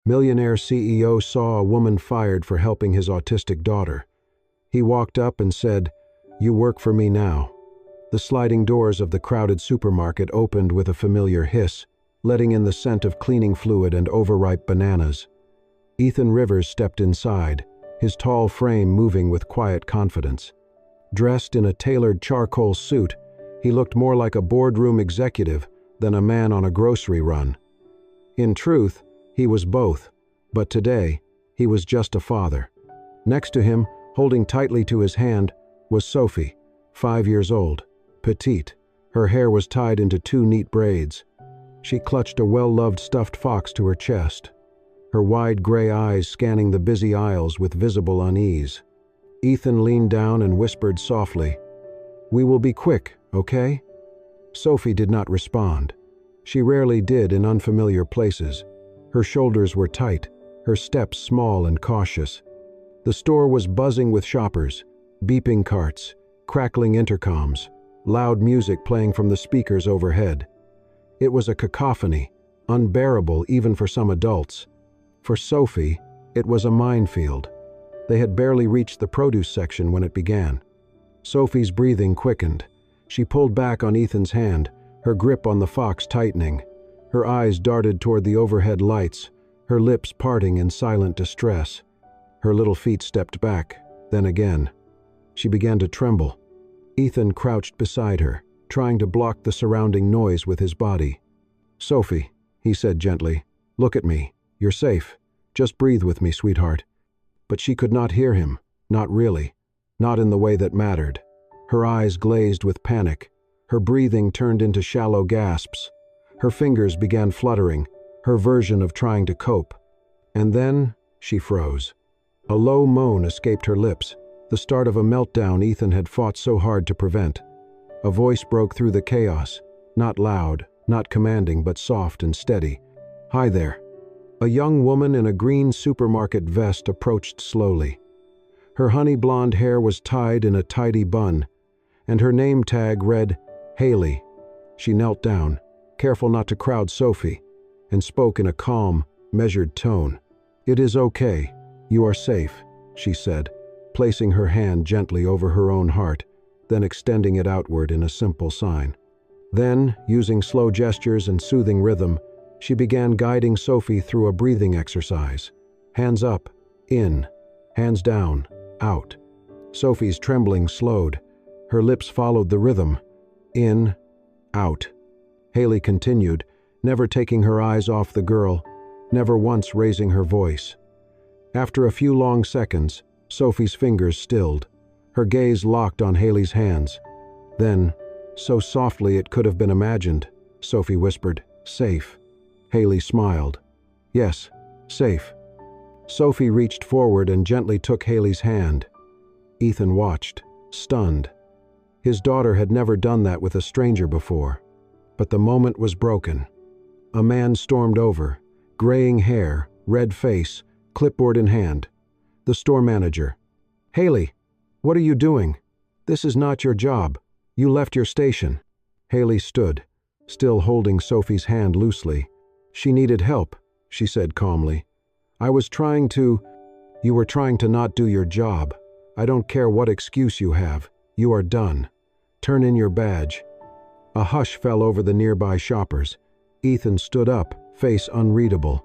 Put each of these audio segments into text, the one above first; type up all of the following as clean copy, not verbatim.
Millionaire CEO saw a woman fired for helping his autistic daughter. He walked up and said, "You work for me now." The sliding doors of the crowded supermarket opened with a familiar hiss, letting in the scent of cleaning fluid and overripe bananas. Ethan Rivers stepped inside, his tall frame moving with quiet confidence. Dressed in a tailored charcoal suit, he looked more like a boardroom executive than a man on a grocery run. In truth, he was both, but today, he was just a father. Next to him, holding tightly to his hand, was Sophie, 5 years old, petite. Her hair was tied into 2 neat braids. She clutched a well-loved stuffed fox to her chest, her wide gray eyes scanning the busy aisles with visible unease. Ethan leaned down and whispered softly, "We will be quick, okay?" Sophie did not respond. She rarely did in unfamiliar places. Her shoulders were tight, her steps small and cautious. The store was buzzing with shoppers, beeping carts, crackling intercoms, loud music playing from the speakers overhead. It was a cacophony, unbearable even for some adults. For Sophie, it was a minefield. They had barely reached the produce section when it began. Sophie's breathing quickened. She pulled back on Ethan's hand, her grip on the fox tightening. Her eyes darted toward the overhead lights, her lips parting in silent distress. Her little feet stepped back, then again. She began to tremble. Ethan crouched beside her, trying to block the surrounding noise with his body. "Sophie," he said gently, "look at me. You're safe. Just breathe with me, sweetheart." But she could not hear him, not really, not in the way that mattered. Her eyes glazed with panic. Her breathing turned into shallow gasps. Her fingers began fluttering, her version of trying to cope. And then she froze. A low moan escaped her lips, the start of a meltdown Ethan had fought so hard to prevent. A voice broke through the chaos, not loud, not commanding, but soft and steady. "Hi there." A young woman in a green supermarket vest approached slowly. Her honey blonde hair was tied in a tidy bun, and her name tag read, "Haley." She knelt down, careful not to crowd Sophie, and spoke in a calm, measured tone. "It is okay. You are safe," she said, placing her hand gently over her own heart, then extending it outward in a simple sign. Then, using slow gestures and soothing rhythm, she began guiding Sophie through a breathing exercise. Hands up, in. Hands down, out. Sophie's trembling slowed. Her lips followed the rhythm. In, out. Haley continued, never taking her eyes off the girl, never once raising her voice. After a few long seconds, Sophie's fingers stilled. Her gaze locked on Haley's hands. Then, so softly it could have been imagined, Sophie whispered, "Safe." Haley smiled. "Yes, safe." Sophie reached forward and gently took Haley's hand. Ethan watched, stunned. His daughter had never done that with a stranger before. But the moment was broken. A man stormed over, graying hair, red face, clipboard in hand. The store manager. "Haley, what are you doing? This is not your job. You left your station." Haley stood, still holding Sophie's hand loosely. "She needed help," she said calmly. "I was trying to—" "You were trying to not do your job. I don't care what excuse you have. You are done. Turn in your badge." A hush fell over the nearby shoppers. Ethan stood up, face unreadable.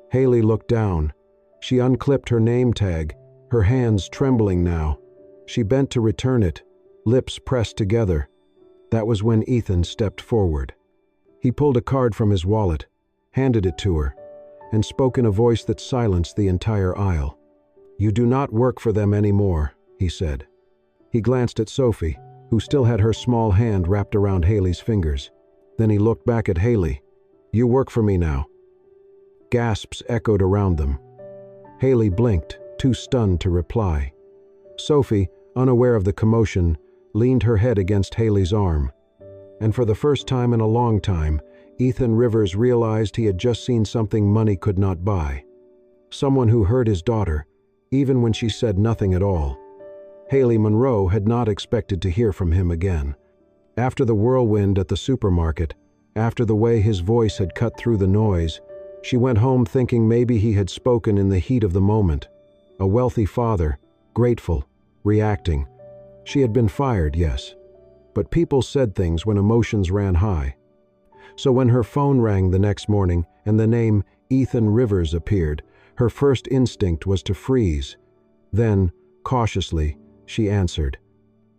Haley looked down. She unclipped her name tag, her hands trembling now. She bent to return it, lips pressed together. That was when Ethan stepped forward. He pulled a card from his wallet, handed it to her, and spoke in a voice that silenced the entire aisle. "You do not work for them anymore," he said. He glanced at Sophie, who still had her small hand wrapped around Haley's fingers. Then he looked back at Haley. "You work for me now." Gasps echoed around them. Haley blinked, too stunned to reply. Sophie, unaware of the commotion, leaned her head against Haley's arm. And for the first time in a long time, Ethan Rivers realized he had just seen something money could not buy. Someone who heard his daughter, even when she said nothing at all. Haley Monroe had not expected to hear from him again. After the whirlwind at the supermarket, after the way his voice had cut through the noise, She went home thinking maybe he had spoken in the heat of the moment. A wealthy father, grateful, reacting. She had been fired, yes. But people said things when emotions ran high. So when her phone rang the next morning and the name Ethan Rivers appeared, her first instinct was to freeze. Then, cautiously, she answered.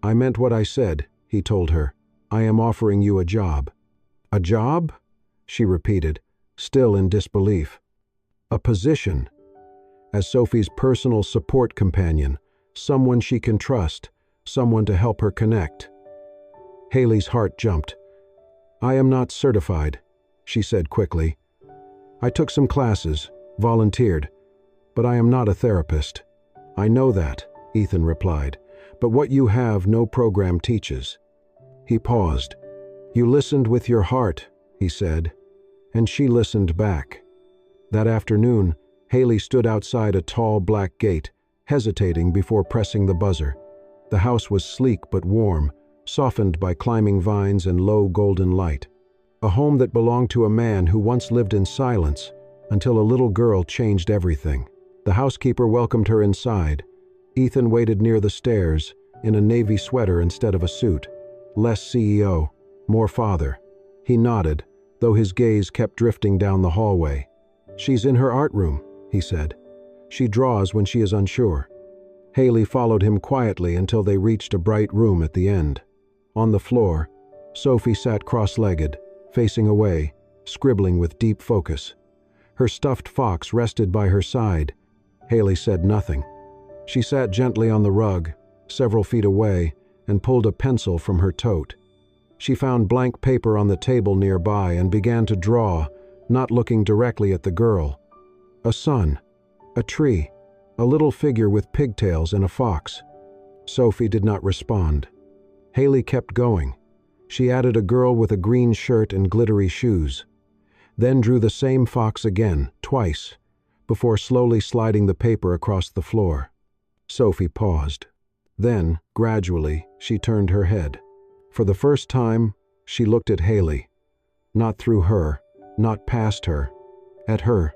"I meant what I said," he told her. "I am offering you a job." "A job?" she repeated, still in disbelief. "A position. As Sophie's personal support companion, someone she can trust, someone to help her connect." Haley's heart jumped. "I am not certified," she said quickly. "I took some classes, volunteered, but I am not a therapist." "I know that," Ethan replied, "but what you have no program teaches." He paused. "You listened with your heart," he said, and she listened back. That afternoon, Haley stood outside a tall black gate, hesitating before pressing the buzzer. The house was sleek but warm, softened by climbing vines and low golden light. A home that belonged to a man who once lived in silence until a little girl changed everything. The housekeeper welcomed her inside. Ethan waited near the stairs, in a navy sweater instead of a suit. Less CEO, more father. He nodded, though his gaze kept drifting down the hallway. "She's in her art room," he said. "She draws when she is unsure." Haley followed him quietly until they reached a bright room at the end. On the floor, Sophie sat cross-legged, facing away, scribbling with deep focus. Her stuffed fox rested by her side. Haley said nothing. She sat gently on the rug, several feet away, and pulled a pencil from her tote. She found blank paper on the table nearby and began to draw, not looking directly at the girl. A sun, a tree, a little figure with pigtails and a fox. Sophie did not respond. Haley kept going. She added a girl with a green shirt and glittery shoes. Then drew the same fox again, twice, before slowly sliding the paper across the floor. Sophie paused. Then, gradually, she turned her head. For the first time, she looked at Haley. Not through her, not past her, at her.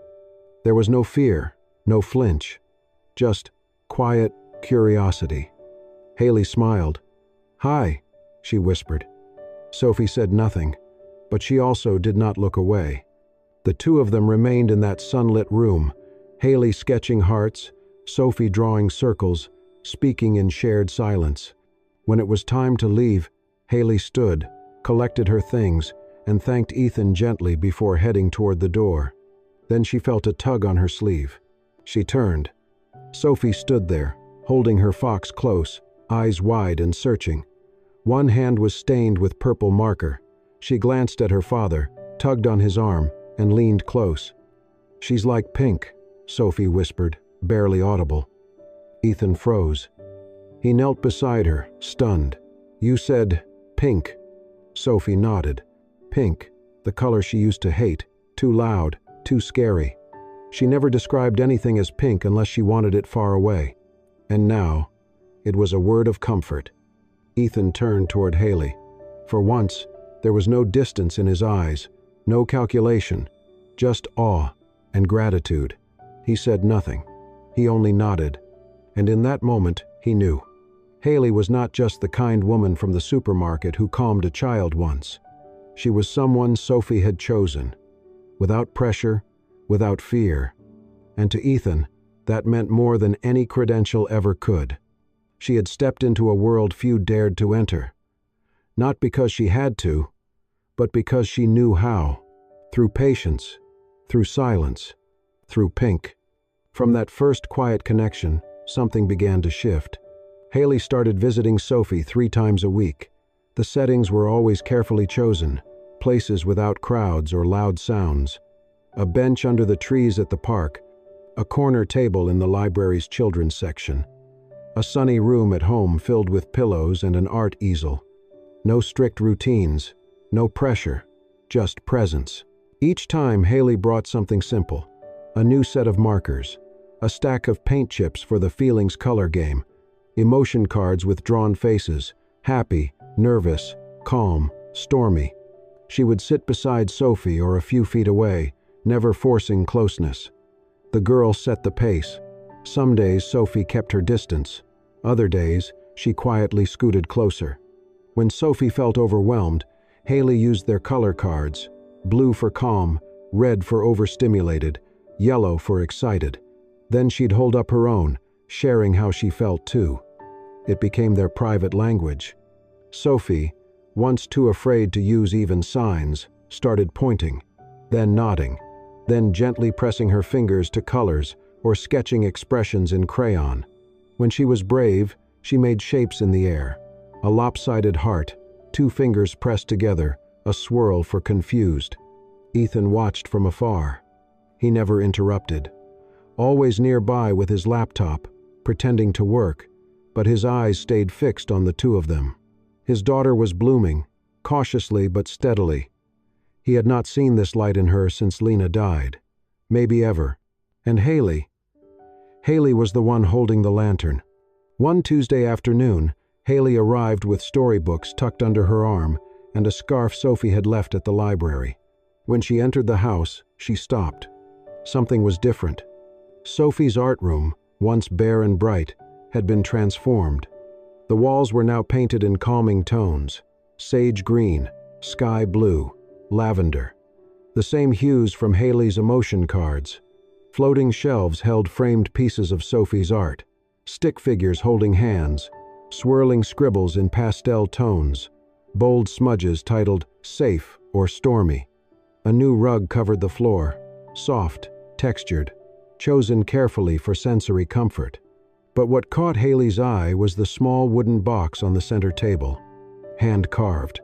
There was no fear, no flinch, just quiet curiosity. Haley smiled. "Hi," she whispered. Sophie said nothing, but she also did not look away. The two of them remained in that sunlit room, Haley sketching hearts, Sophie drawing circles, speaking in shared silence. When it was time to leave, Haley stood, collected her things, and thanked Ethan gently before heading toward the door. Then she felt a tug on her sleeve. She turned. Sophie stood there, holding her fox close, eyes wide and searching. One hand was stained with purple marker. She glanced at her father, tugged on his arm, and leaned close. "She's like Pink," Sophie whispered, barely audible. Ethan froze. He knelt beside her, stunned. "You said pink." Sophie nodded. Pink, the color she used to hate, too loud, too scary. She never described anything as pink unless she wanted it far away. And now, it was a word of comfort. Ethan turned toward Haley. For once, there was no distance in his eyes, no calculation, just awe and gratitude. He said nothing. He only nodded. And in that moment, he knew. Haley was not just the kind woman from the supermarket who calmed a child once. She was someone Sophie had chosen, without pressure, without fear. And to Ethan, that meant more than any credential ever could. She had stepped into a world few dared to enter. Not because she had to, but because she knew how. Through patience, through silence, through Pink. From that first quiet connection, something began to shift. Haley started visiting Sophie 3 times a week. The settings were always carefully chosen, places without crowds or loud sounds. A bench under the trees at the park, a corner table in the library's children's section, a sunny room at home filled with pillows and an art easel. No strict routines, no pressure, just presence. Each time Haley brought something simple, a new set of markers, a stack of paint chips for the feelings color game, emotion cards with drawn faces, happy, nervous, calm, stormy. She would sit beside Sophie or a few feet away, never forcing closeness. The girl set the pace. Some days Sophie kept her distance. Other days, she quietly scooted closer. When Sophie felt overwhelmed, Haley used their color cards: blue for calm, red for overstimulated, yellow for excited. Then she'd hold up her own, sharing how she felt too. It became their private language. Sophie, once too afraid to use even signs, started pointing, then nodding, then gently pressing her fingers to colors or sketching expressions in crayon. When she was brave, she made shapes in the air. A lopsided heart, two fingers pressed together, a swirl for confused. Ethan watched from afar. He never interrupted. Always nearby with his laptop, pretending to work, but his eyes stayed fixed on the two of them. His daughter was blooming, cautiously but steadily. He had not seen this light in her since Lena died. Maybe ever. And Haley? Haley was the one holding the lantern. One Tuesday afternoon, Haley arrived with storybooks tucked under her arm and a scarf Sophie had left at the library. When she entered the house, she stopped. Something was different. Sophie's art room, once bare and bright, had been transformed. The walls were now painted in calming tones: sage green, sky blue, lavender. The same hues from Haley's emotion cards. Floating shelves held framed pieces of Sophie's art, stick figures holding hands, swirling scribbles in pastel tones, bold smudges titled "Safe" or "Stormy." A new rug covered the floor, soft, textured, chosen carefully for sensory comfort. But what caught Haley's eye was the small wooden box on the center table. Hand-carved,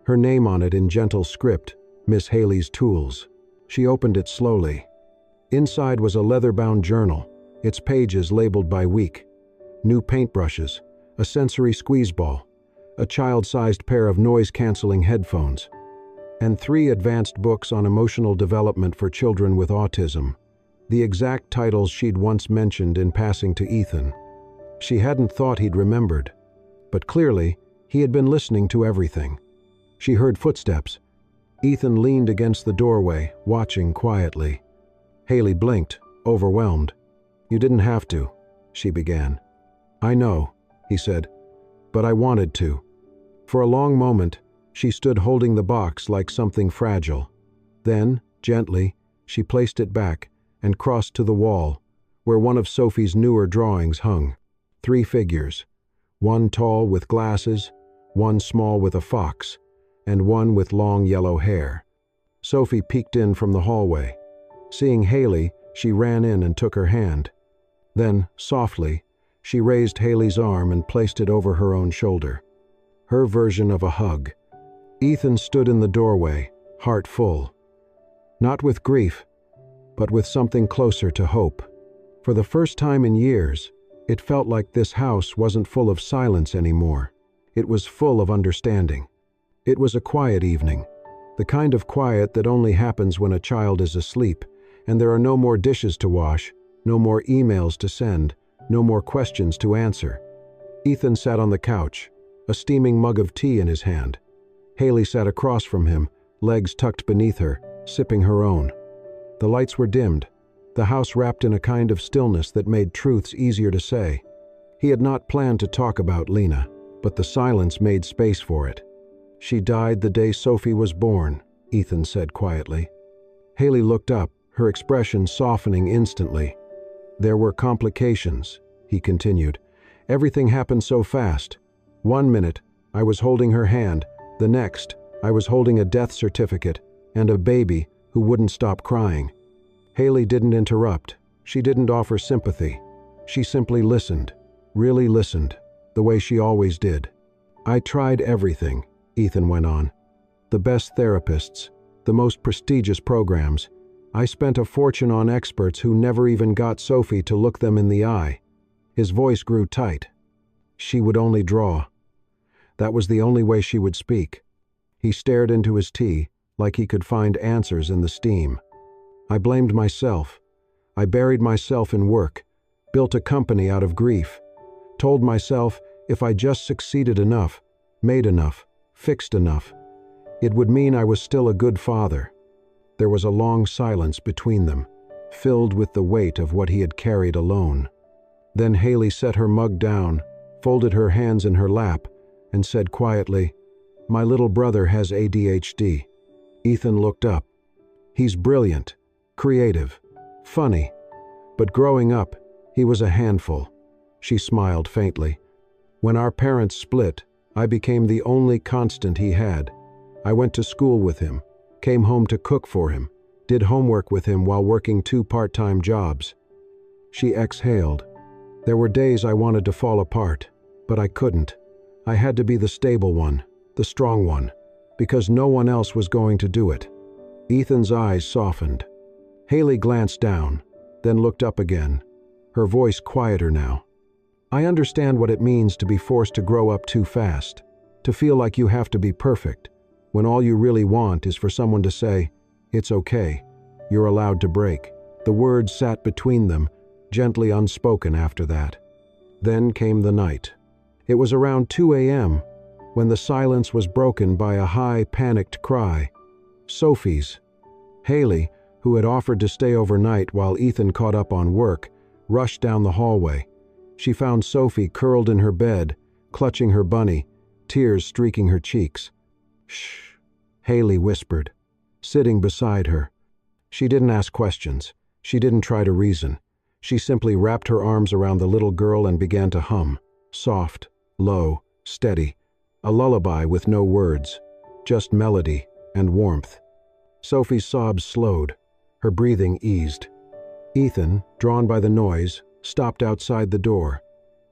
her name on it in gentle script, "Miss Haley's Tools." She opened it slowly. Inside was a leather-bound journal, its pages labeled by week. New paintbrushes, a sensory squeeze ball, a child-sized pair of noise-canceling headphones, and 3 advanced books on emotional development for children with autism, the exact titles she'd once mentioned in passing to Ethan. She hadn't thought he'd remembered, but clearly, he had been listening to everything. She heard footsteps. Ethan leaned against the doorway, watching quietly. Haley blinked, overwhelmed. "You didn't have to," she began. "I know," he said, "but I wanted to." For a long moment, she stood holding the box like something fragile. Then, gently, she placed it back and crossed to the wall, where one of Sophie's newer drawings hung. 3 figures, one tall with glasses, one small with a fox, and one with long yellow hair. Sophie peeked in from the hallway. Seeing Haley, she ran in and took her hand. Then, softly, she raised Haley's arm and placed it over her own shoulder. Her version of a hug. Ethan stood in the doorway, heart full. Not with grief, but with something closer to hope. For the first time in years, it felt like this house wasn't full of silence anymore. It was full of understanding. It was a quiet evening, the kind of quiet that only happens when a child is asleep, and there are no more dishes to wash, no more emails to send, no more questions to answer. Ethan sat on the couch, a steaming mug of tea in his hand. Haley sat across from him, legs tucked beneath her, sipping her own. The lights were dimmed, the house wrapped in a kind of stillness that made truths easier to say. He had not planned to talk about Lena, but the silence made space for it. "She died the day Sophie was born," Ethan said quietly. Haley looked up, her expression softening instantly. "There were complications," he continued. "Everything happened so fast. One minute, I was holding her hand. The next, I was holding a death certificate and a baby who wouldn't stop crying." Haley didn't interrupt. She didn't offer sympathy. She simply listened, really listened, the way she always did. "I tried everything," Ethan went on. "The best therapists, the most prestigious programs. I spent a fortune on experts who never even got Sophie to look them in the eye." His voice grew tight. She would only draw. That was the only way she would speak. He stared into his tea, like he could find answers in the steam. "I blamed myself. I buried myself in work, built a company out of grief, told myself if I just succeeded enough, made enough, fixed enough, it would mean I was still a good father. There was a long silence between them, filled with the weight of what he had carried alone. Then Haley set her mug down, folded her hands in her lap, and said quietly, "My little brother has ADHD." Ethan looked up. "He's brilliant, creative, funny, but growing up, he was a handful." She smiled faintly. "When our parents split, I became the only constant he had. I went to school with him, came home to cook for him, did homework with him while working 2 part-time jobs." She exhaled. "There were days I wanted to fall apart, but I couldn't. I had to be the stable one, the strong one, because no one else was going to do it." Ethan's eyes softened. Haley glanced down, then looked up again, her voice quieter now. "I understand what it means to be forced to grow up too fast, to feel like you have to be perfect, when all you really want is for someone to say, 'It's okay, you're allowed to break.'" The words sat between them, gently unspoken after that. Then came the night. It was around 2 a.m. when the silence was broken by a high, panicked cry. Sophie's. Haley, who had offered to stay overnight while Ethan caught up on work, rushed down the hallway. She found Sophie curled in her bed, clutching her bunny, tears streaking her cheeks. "Shh," Haley whispered, sitting beside her. She didn't ask questions. She didn't try to reason. She simply wrapped her arms around the little girl and began to hum, soft, low, steady, a lullaby with no words, just melody and warmth. Sophie's sobs slowed, her breathing eased. Ethan, drawn by the noise, stopped outside the door.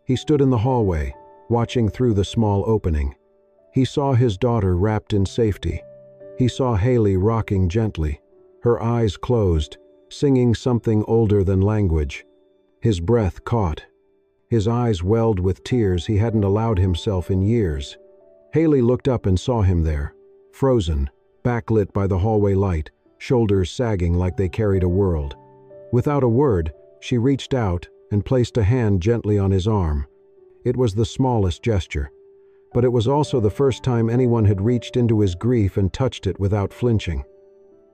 He stood in the hallway, watching through the small opening. He saw his daughter wrapped in safety. He saw Haley rocking gently, her eyes closed, singing something older than language. His breath caught. His eyes welled with tears he hadn't allowed himself in years. Haley looked up and saw him there, frozen, backlit by the hallway light, shoulders sagging like they carried a world. Without a word, she reached out and placed a hand gently on his arm. It was the smallest gesture, but it was also the first time anyone had reached into his grief and touched it without flinching.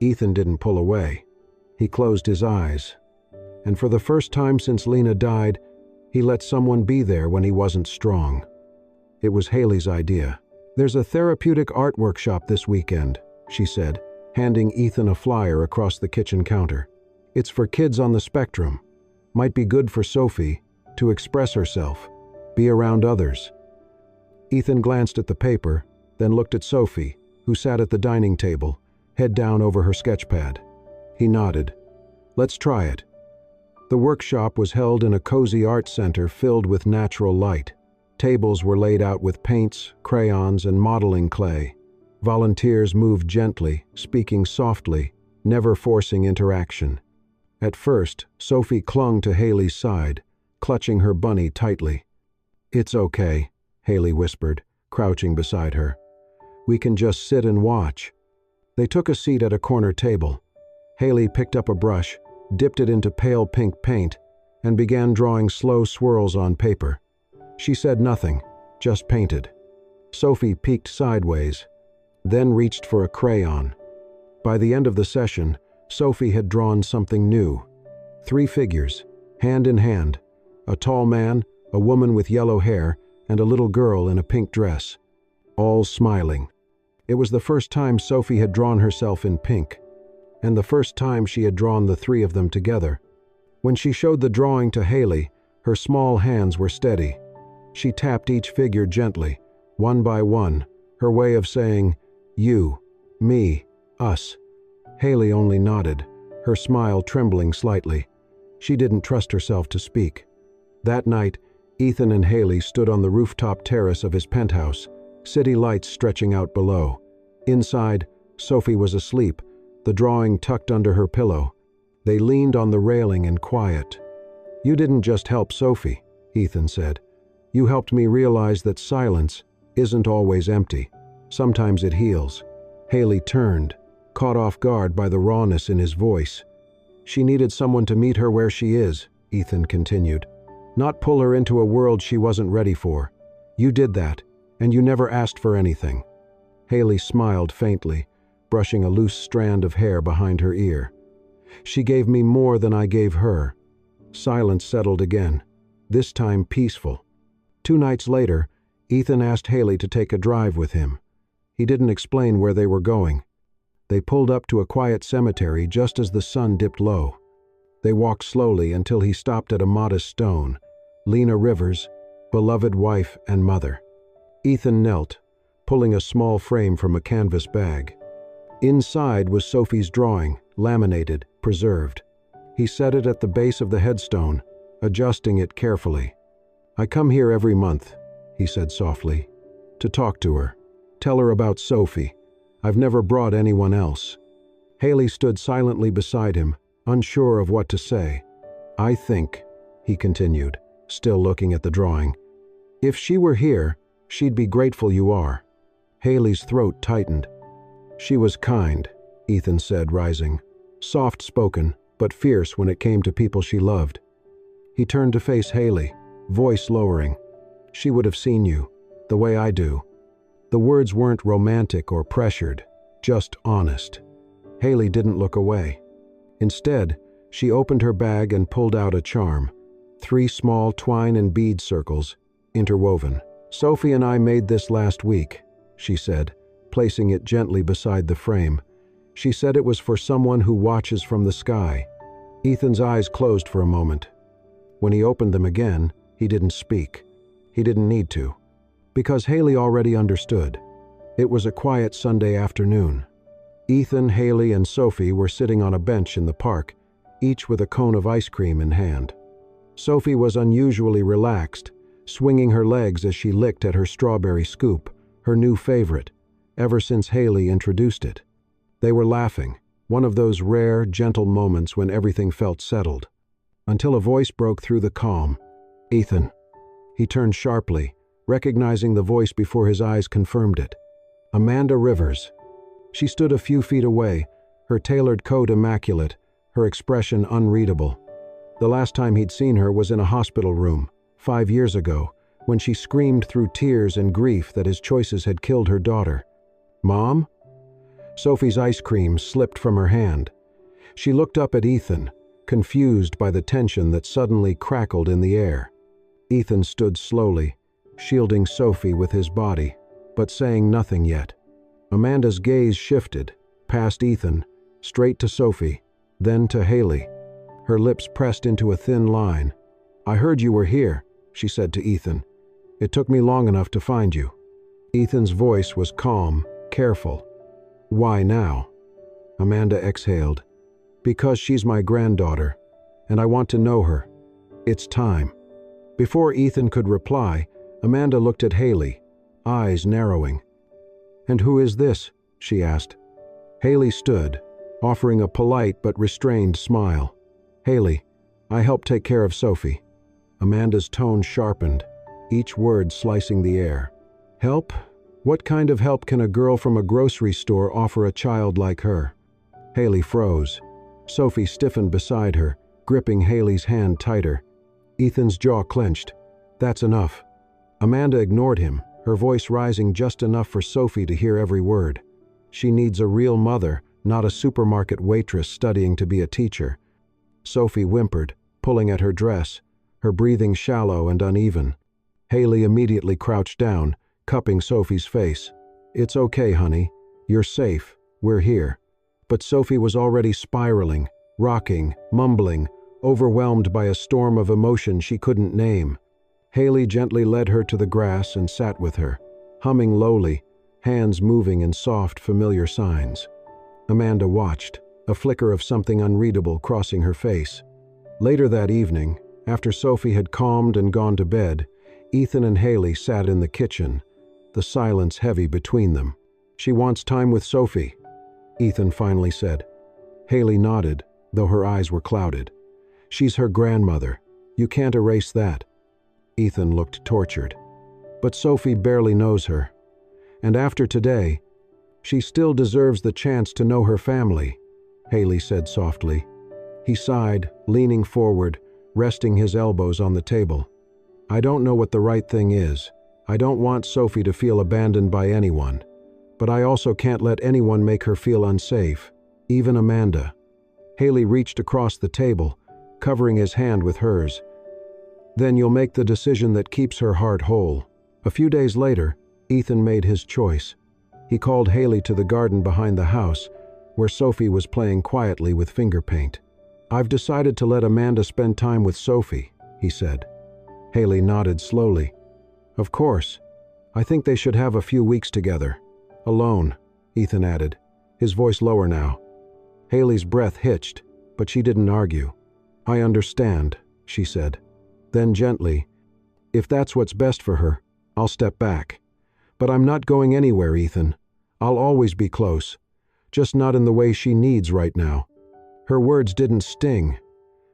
Ethan didn't pull away. He closed his eyes. And for the first time since Lena died, he let someone be there when he wasn't strong. It was Haley's idea. "There's a therapeutic art workshop this weekend," she said, handing Ethan a flyer across the kitchen counter. "It's for kids on the spectrum. Might be good for Sophie to express herself, be around others." Ethan glanced at the paper, then looked at Sophie, who sat at the dining table, head down over her sketchpad. He nodded. "Let's try it." The workshop was held in a cozy art center filled with natural light. Tables were laid out with paints, crayons, and modeling clay. Volunteers moved gently, speaking softly, never forcing interaction. At first, Sophie clung to Haley's side, clutching her bunny tightly. "It's okay," Haley whispered, crouching beside her. "We can just sit and watch." They took a seat at a corner table. Haley picked up a brush, dipped it into pale pink paint, and began drawing slow swirls on paper. She said nothing, just painted. Sophie peeked sideways, then reached for a crayon. By the end of the session, Sophie had drawn something new. 3 figures, hand in hand, a tall man, a woman with yellow hair, and a little girl in a pink dress, all smiling. It was the first time Sophie had drawn herself in pink, and the first time she had drawn the 3 of them together. When she showed the drawing to Haley, her small hands were steady. She tapped each figure gently, one by one, her way of saying, "You, me, us." Haley only nodded, her smile trembling slightly. She didn't trust herself to speak. That night, Ethan and Haley stood on the rooftop terrace of his penthouse, city lights stretching out below. Inside, Sophie was asleep, the drawing tucked under her pillow. They leaned on the railing in quiet. "You didn't just help Sophie," Ethan said. "You helped me realize that silence isn't always empty. Sometimes it heals." Haley turned, caught off guard by the rawness in his voice. "She needed someone to meet her where she is," Ethan continued. "Not pull her into a world she wasn't ready for. You did that, and you never asked for anything." Haley smiled faintly, brushing a loose strand of hair behind her ear. "She gave me more than I gave her." Silence settled again, this time peaceful. 2 nights later, Ethan asked Haley to take a drive with him. He didn't explain where they were going. They pulled up to a quiet cemetery just as the sun dipped low. They walked slowly until he stopped at a modest stone, Lena Rivers, beloved wife and mother. Ethan knelt, pulling a small frame from a canvas bag. Inside was Sophie's drawing, laminated, preserved. He set it at the base of the headstone, adjusting it carefully. "I come here every month," he said softly, "to talk to her, tell her about Sophie. I've never brought anyone else." Haley stood silently beside him, unsure of what to say. "I think," he continued, still looking at the drawing, "if she were here, she'd be grateful you are." Haley's throat tightened. "She was kind," Ethan said, rising. "Soft-spoken, but fierce when it came to people she loved." He turned to face Haley, voice lowering. "She would have seen you, the way I do." The words weren't romantic or pressured, just honest. Haley didn't look away. Instead, she opened her bag and pulled out a charm, 3 small twine and bead circles, interwoven. "Sophie and I made this last week," she said, placing it gently beside the frame. "She said it was for someone who watches from the sky." Ethan's eyes closed for a moment. When he opened them again, he didn't speak. He didn't need to, because Haley already understood. It was a quiet Sunday afternoon. Ethan, Haley, and Sophie were sitting on a bench in the park, each with a cone of ice cream in hand. Sophie was unusually relaxed, swinging her legs as she licked at her strawberry scoop, her new favorite, ever since Haley introduced it. They were laughing, one of those rare, gentle moments when everything felt settled. Until a voice broke through the calm. "Ethan." He turned sharply, recognizing the voice before his eyes confirmed it. Amanda Rivers. She stood a few feet away, her tailored coat immaculate, her expression unreadable. The last time he'd seen her was in a hospital room, 5 years ago, when she screamed through tears and grief that his choices had killed her daughter. "Mom?" Sophie's ice cream slipped from her hand. She looked up at Ethan, confused by the tension that suddenly crackled in the air. Ethan stood slowly, shielding Sophie with his body, but saying nothing yet. Amanda's gaze shifted, past Ethan, straight to Sophie, then to Haley. Her lips pressed into a thin line. "I heard you were here," she said to Ethan. "It took me long enough to find you." Ethan's voice was calm, careful. "Why now?" Amanda exhaled. "Because she's my granddaughter, and I want to know her. It's time." Before Ethan could reply, Amanda looked at Haley, eyes narrowing. "And who is this?" she asked. Haley stood, offering a polite but restrained smile. "Haley, I help take care of Sophie." Amanda's tone sharpened, each word slicing the air. "Help? What kind of help can a girl from a grocery store offer a child like her?" Haley froze. Sophie stiffened beside her, gripping Haley's hand tighter. Ethan's jaw clenched. "That's enough." Amanda ignored him, her voice rising just enough for Sophie to hear every word. "She needs a real mother, not a supermarket waitress studying to be a teacher." Sophie whimpered, pulling at her dress, her breathing shallow and uneven. Haley immediately crouched down, cupping Sophie's face. "It's okay, honey. You're safe. We're here." But Sophie was already spiraling, rocking, mumbling, overwhelmed by a storm of emotion she couldn't name. Haley gently led her to the grass and sat with her, humming lowly, hands moving in soft, familiar signs. Amanda watched, a flicker of something unreadable crossing her face. Later that evening, after Sophie had calmed and gone to bed, Ethan and Haley sat in the kitchen, the silence heavy between them. "She wants time with Sophie," Ethan finally said. Haley nodded, though her eyes were clouded. "She's her grandmother. You can't erase that." Ethan looked tortured. "But Sophie barely knows her. And after today, she still deserves the chance to know her family," Haley said softly. He sighed, leaning forward, resting his elbows on the table. "I don't know what the right thing is. I don't want Sophie to feel abandoned by anyone. But I also can't let anyone make her feel unsafe, even Amanda." Haley reached across the table, covering his hand with hers. "Then you'll make the decision that keeps her heart whole." A few days later, Ethan made his choice. He called Haley to the garden behind the house, where Sophie was playing quietly with finger paint. "I've decided to let Amanda spend time with Sophie," he said. Haley nodded slowly. "Of course. I think they should have a few weeks together. Alone," Ethan added, his voice lower now. Haley's breath hitched, but she didn't argue. "I understand," she said. Then gently, "If that's what's best for her, I'll step back. But I'm not going anywhere, Ethan. I'll always be close, just not in the way she needs right now." Her words didn't sting.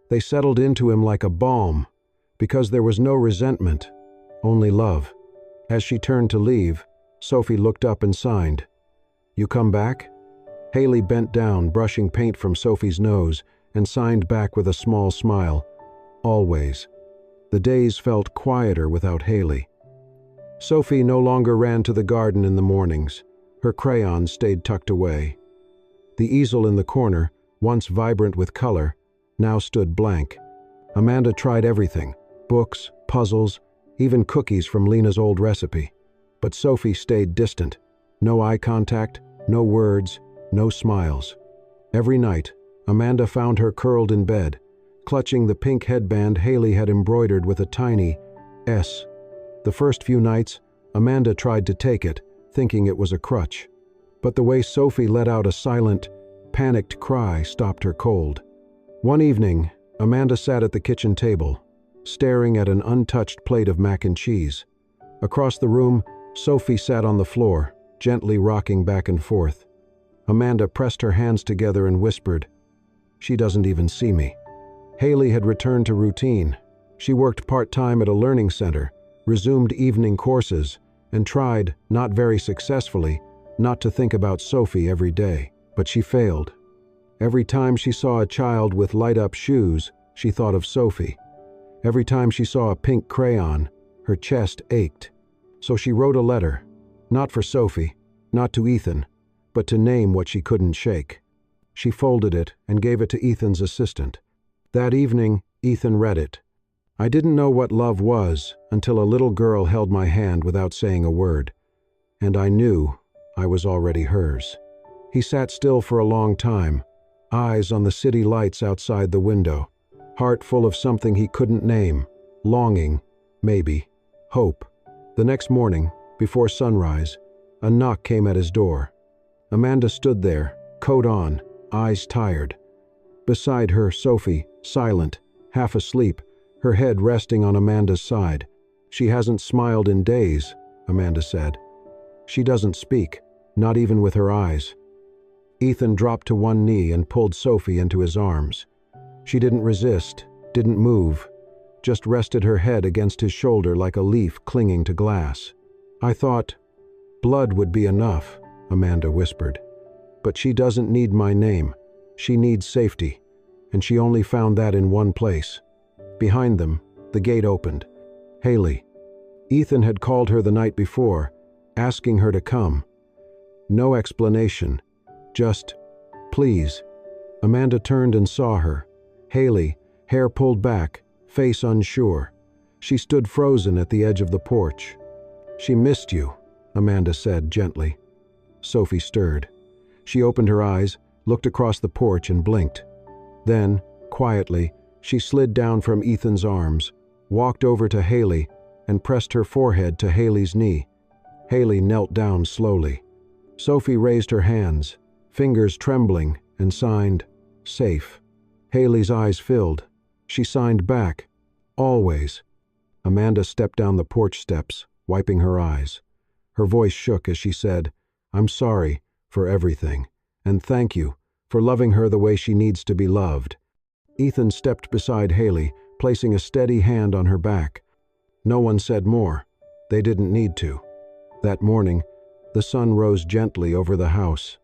They settled into him like a balm, because there was no resentment, only love. As she turned to leave, Sophie looked up and signed. "You come back?" Haley bent down, brushing paint from Sophie's nose, and signed back with a small smile. "Always." The days felt quieter without Haley. Sophie no longer ran to the garden in the mornings. Her crayons stayed tucked away. The easel in the corner, once vibrant with color, now stood blank. Amanda tried everything: books, puzzles, even cookies from Lena's old recipe. But Sophie stayed distant. No eye contact, no words, no smiles. Every night, Amanda found her curled in bed, clutching the pink headband Haley had embroidered with a tiny S. The first few nights, Amanda tried to take it, thinking it was a crutch. But the way Sophie let out a silent, panicked cry stopped her cold. One evening, Amanda sat at the kitchen table, staring at an untouched plate of mac and cheese. Across the room, Sophie sat on the floor, gently rocking back and forth. Amanda pressed her hands together and whispered, "She doesn't even see me." Haley had returned to routine. She worked part-time at a learning center, resumed evening courses, and tried, not very successfully, not to think about Sophie every day. But she failed. Every time she saw a child with light-up shoes, she thought of Sophie. Every time she saw a pink crayon, her chest ached. So she wrote a letter, not for Sophie, not to Ethan, but to name what she couldn't shake. She folded it and gave it to Ethan's assistant. That evening, Ethan read it. "I didn't know what love was until a little girl held my hand without saying a word, and I knew I was already hers." He sat still for a long time, eyes on the city lights outside the window, heart full of something he couldn't name, longing, maybe, hope. The next morning, before sunrise, a knock came at his door. Amanda stood there, coat on, eyes tired. Beside her, Sophie, silent, half asleep, her head resting on Amanda's side. "She hasn't smiled in days," Amanda said. "She doesn't speak, not even with her eyes." Ethan dropped to one knee and pulled Sophie into his arms. She didn't resist, didn't move, just rested her head against his shoulder like a leaf clinging to glass. "I thought blood would be enough," Amanda whispered. "But she doesn't need my name. She needs safety, and she only found that in one place." Behind them, the gate opened. Haley. Ethan had called her the night before, asking her to come. No explanation, just, "Please." Amanda turned and saw her. Haley, hair pulled back, face unsure. She stood frozen at the edge of the porch. "She missed you," Amanda said gently. Sophie stirred. She opened her eyes, looked across the porch and blinked. Then, quietly, she slid down from Ethan's arms, walked over to Haley, and pressed her forehead to Haley's knee. Haley knelt down slowly. Sophie raised her hands, fingers trembling, and signed, "Safe." Haley's eyes filled. She signed back, "Always." Amanda stepped down the porch steps, wiping her eyes. Her voice shook as she said, "I'm sorry for everything, and thank you for loving her the way she needs to be loved." Ethan stepped beside Haley, placing a steady hand on her back. No one said more. They didn't need to. That morning, the sun rose gently over the house.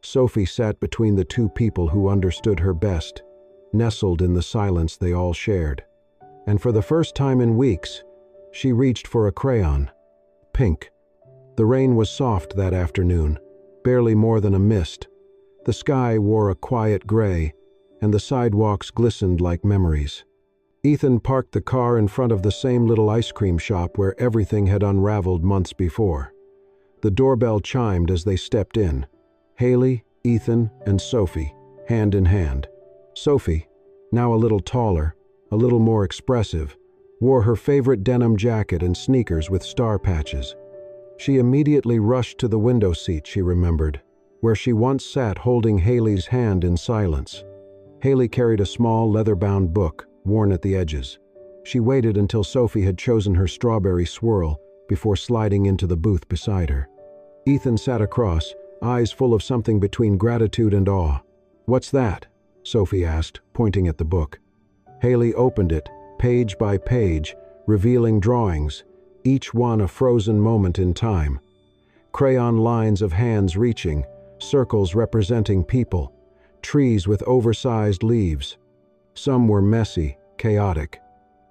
Sophie sat between the two people who understood her best, nestled in the silence they all shared. And for the first time in weeks, she reached for a crayon. Pink. The rain was soft that afternoon, barely more than a mist. The sky wore a quiet gray, and the sidewalks glistened like memories. Ethan parked the car in front of the same little ice cream shop where everything had unraveled months before. The doorbell chimed as they stepped in. Haley, Ethan, and Sophie, hand in hand. Sophie, now a little taller, a little more expressive, wore her favorite denim jacket and sneakers with star patches. She immediately rushed to the window seat, she remembered, where she once sat holding Haley's hand in silence. Haley carried a small leather-bound book, worn at the edges. She waited until Sophie had chosen her strawberry swirl before sliding into the booth beside her. Ethan sat across, eyes full of something between gratitude and awe. "What's that?" Sophie asked, pointing at the book. Haley opened it, page by page, revealing drawings, each one a frozen moment in time. Crayon lines of hands reaching, circles representing people, trees with oversized leaves. Some were messy, chaotic.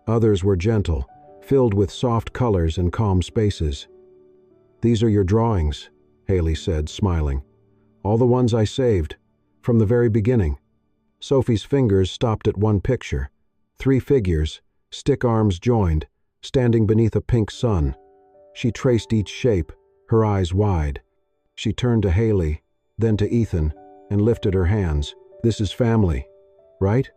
Others were gentle, filled with soft colors and calm spaces. "These are your drawings," Haley said, smiling. "All the ones I saved, from the very beginning." Sophie's fingers stopped at one picture. 3 figures, stick arms joined, standing beneath a pink sun. She traced each shape, her eyes wide. She turned to Haley, then to Ethan, and lifted her hands. "This is family, right?"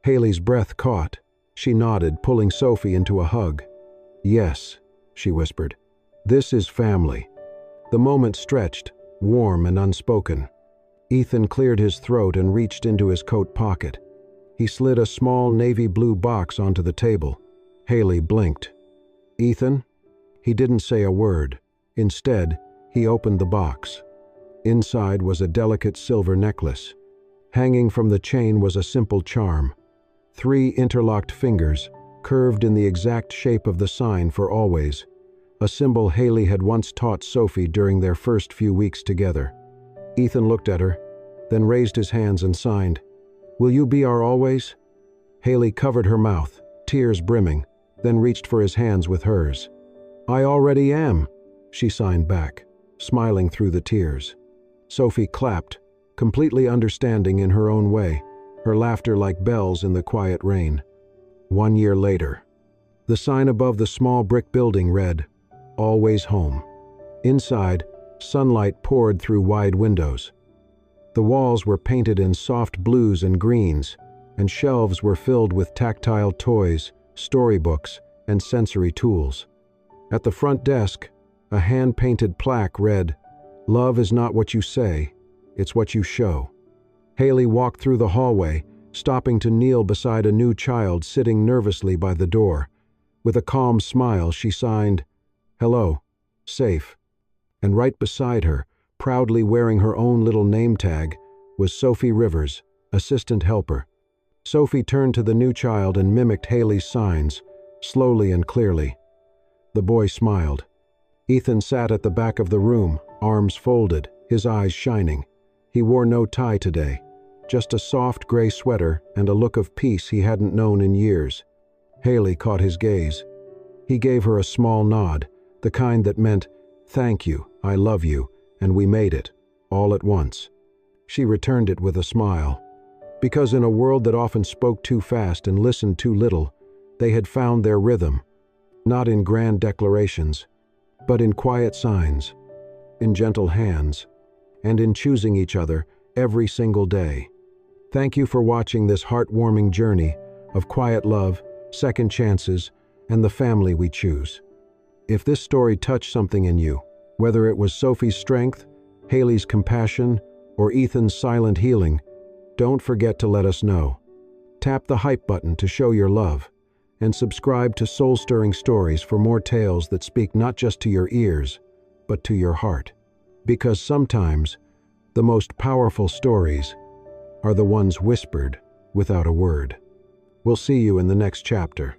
Haley's breath caught. She nodded, pulling Sophie into a hug. "Yes," she whispered. "This is family." The moment stretched, warm and unspoken. Ethan cleared his throat and reached into his coat pocket. He slid a small navy blue box onto the table. Haley blinked. "Ethan?" He didn't say a word. Instead, he opened the box. Inside was a delicate silver necklace. Hanging from the chain was a simple charm. 3 interlocked fingers, curved in the exact shape of the sign for always, a symbol Haley had once taught Sophie during their first few weeks together. Ethan looked at her, then raised his hands and signed, "Will you be our always?" Haley covered her mouth, tears brimming, then reached for his hands with hers. "I already am," she signed back, smiling through the tears. Sophie clapped, completely understanding in her own way, her laughter like bells in the quiet rain. 1 year later. The sign above the small brick building read, "Always Home." Inside, sunlight poured through wide windows. The walls were painted in soft blues and greens, and shelves were filled with tactile toys, storybooks, and sensory tools. At the front desk, a hand-painted plaque read, "Love is not what you say, it's what you show." Haley walked through the hallway, stopping to kneel beside a new child sitting nervously by the door. With a calm smile, she signed, "Hello, safe." And right beside her, proudly wearing her own little name tag, was Sophie Rivers, assistant helper. Sophie turned to the new child and mimicked Haley's signs, slowly and clearly. The boy smiled. Ethan sat at the back of the room, arms folded, his eyes shining. He wore no tie today, just a soft gray sweater and a look of peace he hadn't known in years. Haley caught his gaze. He gave her a small nod, the kind that meant, "Thank you, I love you, and we made it, all at once." She returned it with a smile. Because in a world that often spoke too fast and listened too little, they had found their rhythm, not in grand declarations, but in quiet signs, in gentle hands, and in choosing each other every single day. Thank you for watching this heartwarming journey of quiet love, second chances, and the family we choose. If this story touched something in you, whether it was Sophie's strength, Haley's compassion, or Ethan's silent healing, don't forget to let us know. Tap the hype button to show your love, and subscribe to Soul-Stirring Stories for more tales that speak not just to your ears, but to your heart. Because sometimes, the most powerful stories are the ones whispered without a word. We'll see you in the next chapter.